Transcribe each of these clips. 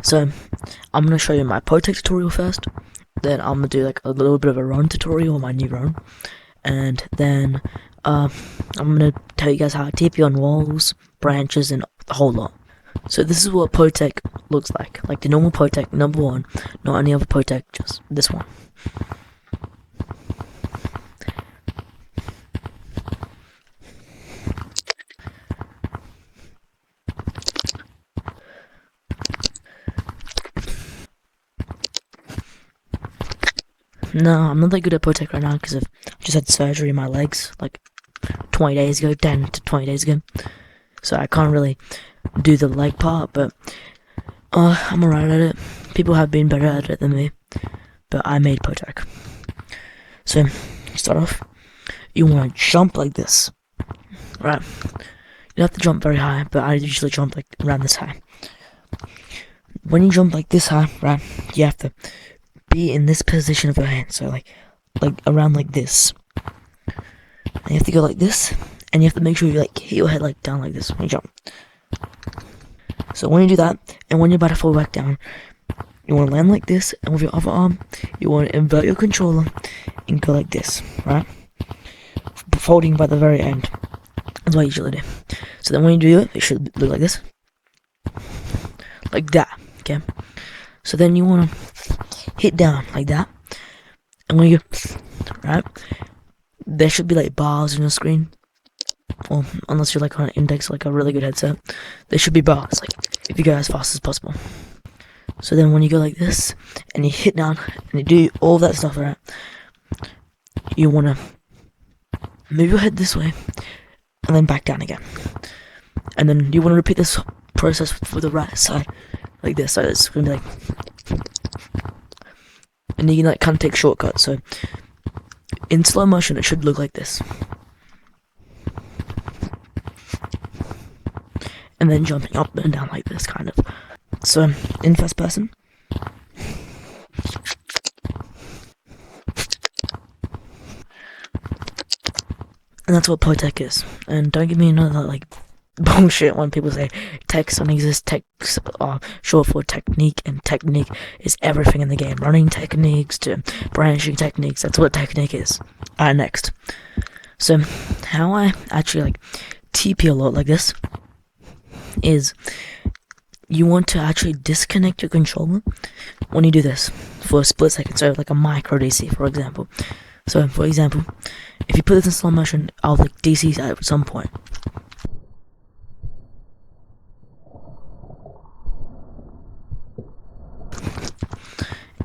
So I'm gonna show you my protect tutorial first, then I'm gonna do like a little bit of a run tutorial on my new run, and then I'm gonna tell you guys how to TP on walls, branches, and a whole lot. So this is what protect looks like the normal protect number 1, not any other protect, just this one. No, I'm not that good at protect right now because I've just had surgery in my legs like 20 days ago, 10 to 20 days ago. So I can't really do the leg part, but I'm alright at it. People have been better at it than me, but I made protect. So, start off, you want to jump like this, right? You don't have to jump very high, but I usually jump like around this high. When you jump like this high, right, you have to be in this position of your hand, so like around like this. And you have to go like this, and you have to make sure you like hit your head like down like this when you jump. So when you do that, and when you're about to fall back down, you want to land like this, and with your other arm, you want to invert your controller and go like this, right? Folding by the very end. That's what I usually do. So then when you do it, it should look like this. Like that, okay? So then you want to hit down like that, and when you, right, there should be like bars on your screen. Well, unless you're like on an index, like a really good headset, there should be bars, like if you go as fast as possible. So then when you go like this, and you hit down, and you do all that stuff, right, you want to move your head this way, and then back down again. And then you want to repeat this process for the right side, like this, so it's going to be like, and you can like kind of take shortcuts, so in slow motion it should look like this. And then jumping up and down like this, kind of. So, in first person. And that's what protect is. And don't give me another, like, bullshit when people say text don't exist. Text are short for technique, and technique is everything in the game. Running techniques to branching techniques, that's what technique is. Alright, next. So, how I actually, like, TP a lot like this is you want to actually disconnect your controller when you do this for a split second, so like a micro DC, for example. So for example, if you put this in slow motion, I'll like DC at some point.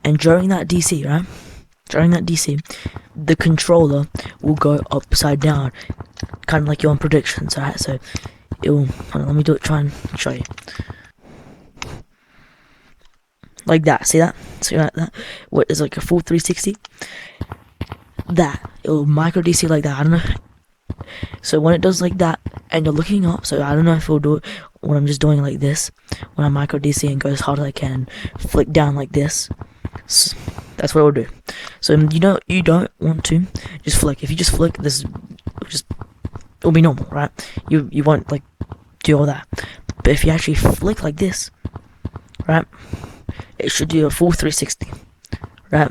And during that DC, right? During that DC, the controller will go upside down, kind of like your own predictions, right? So it will, hold on, let me do it, try and show you. Like that, see that? See that? What is like a full 360? That, it will micro DC like that, I don't know. So when it does like that, and you're looking up, so I don't know if it'll do it when I'm just doing like this, when I micro DC and go as hard as I can, flick down like this. So that's what it will do. So you don't want to just flick. If you just flick, this it'll be normal, right? You won't like do all that. But if you actually flick like this, right, it should do a full 360, right?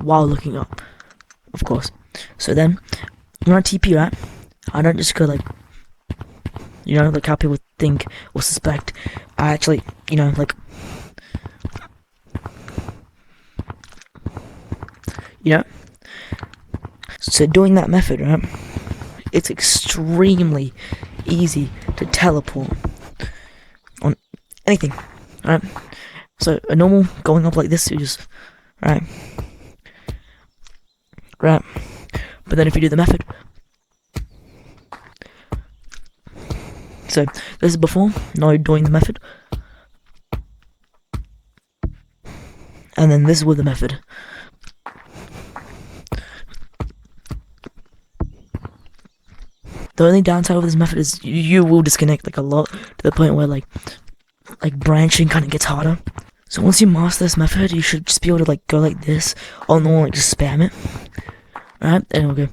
While looking up, of course. So then when I TP, right, I don't just go like, like how people think or suspect. I actually, like, so doing that method, right, it's extremely easy to teleport on anything, right? So a normal going up like this, you just, right, but then if you do the method, so this is before, now you're doing the method, and then this is with the method. The only downside of this method is you will disconnect like a lot, to the point where like branching kind of gets harder. So once you master this method, you should just be able to like go like this, or no, like just spam it, right? And it'll go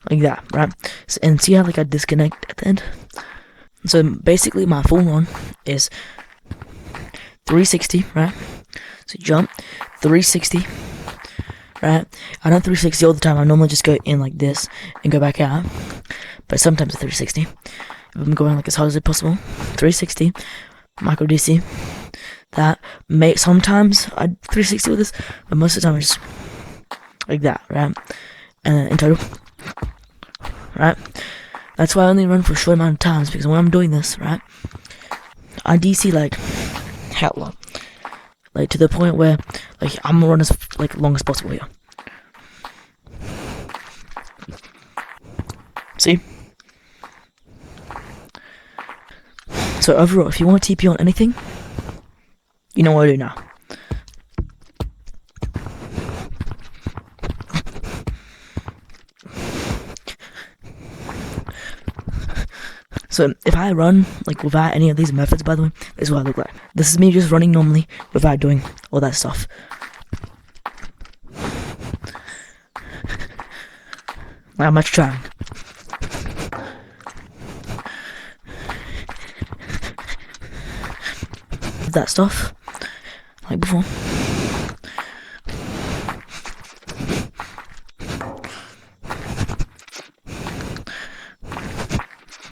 like that, right? So, and see how like I disconnect at the end. So basically, my full run is 360, right? So jump, 360, right? I don't 360 all the time. I normally just go in like this and go back out, but sometimes a 360. If I'm going like as hard as possible, 360, micro DC. That sometimes I 360 with this, but most of the time it's just like that, right? And then in total, right? That's why I only run for a short amount of times, because when I'm doing this, right, I DC like hella, like to the point where like I'm gonna run as like long as possible here. See? So overall, if you want to TP on anything, you know what I do now. So if I run like without any of these methods, by the way, this is what I look like. This is me just running normally without doing all that stuff. I'm much trying. That stuff like before.